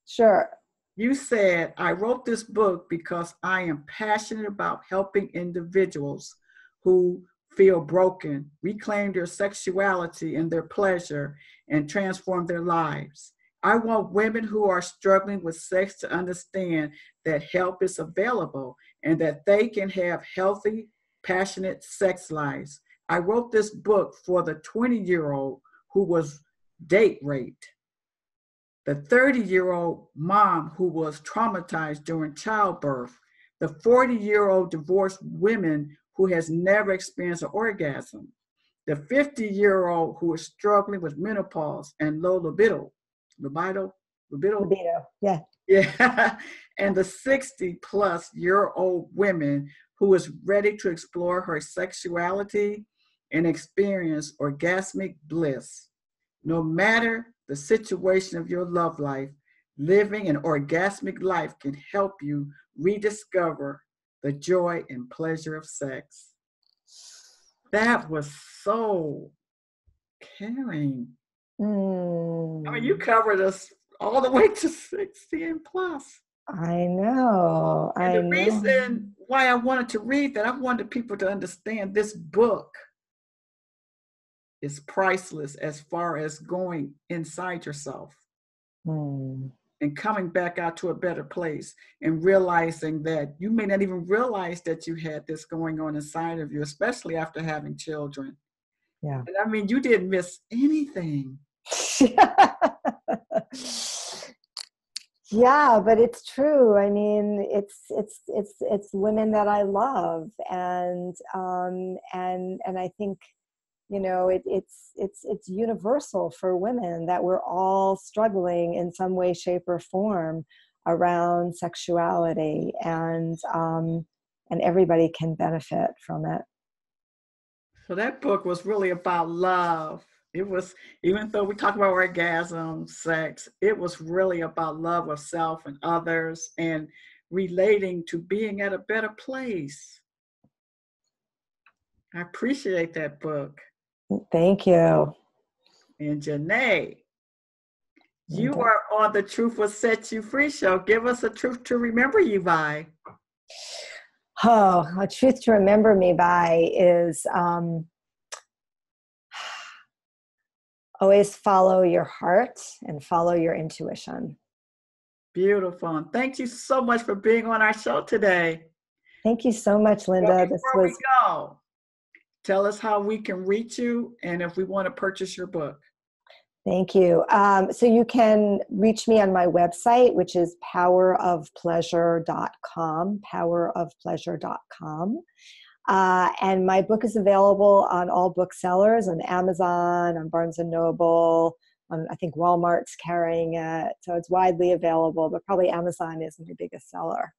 Sure. You said, I wrote this book because I am passionate about helping individuals who feel broken, reclaim their sexuality and their pleasure, and transform their lives. I want women who are struggling with sex to understand that help is available and that they can have healthy, passionate sex lives. I wrote this book for the 20-year-old who was date raped, the 30-year-old mom who was traumatized during childbirth, the 40-year-old divorced woman who has never experienced an orgasm, the 50-year-old who is struggling with menopause and low libido, Yeah. yeah, and the 60-plus-year-old woman who is ready to explore her sexuality and experience orgasmic bliss. No matter the situation of your love life, living an orgasmic life can help you rediscover the joy and pleasure of sex. That was so caring. I mean, you covered us all the way to 60 and plus. I know. And the reason why I wanted to read that, I wanted people to understand this book is priceless as far as going inside yourself and coming back out to a better place and realizing that you may not even realize that you had this going on inside of you, especially after having children. Yeah. And I mean, you didn't miss anything. Yeah, but it's true. I mean, it's women that I love, and I think, you know, it's universal for women that we're all struggling in some way, shape, or form around sexuality, and everybody can benefit from it. So that book was really about love. It was, even though we talk about orgasm, sex, it was really about love of self and others and relating to being at a better place. I appreciate that book. Thank you. And Xanet, you are on the Truth Will Set You Free show. Give us a truth to remember you by. Oh, a truth to remember me by is always follow your heart and follow your intuition. Beautiful. And thank you so much for being on our show today. Thank you so much, Linda. Well, before we go, tell us how we can reach you and if we want to purchase your book. Thank you. So you can reach me on my website, which is powerofpleasure.com, powerofpleasure.com. And my book is available on all booksellers, on Amazon, on Barnes & Noble, I think Walmart's carrying it. So it's widely available, but probably Amazon is my biggest seller.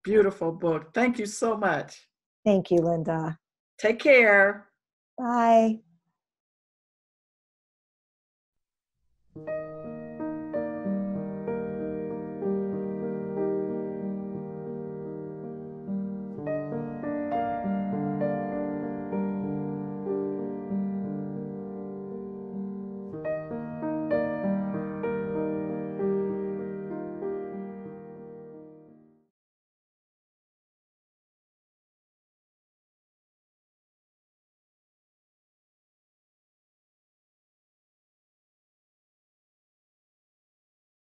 Beautiful book. Thank you so much. Thank you, Linda. Take care. Bye.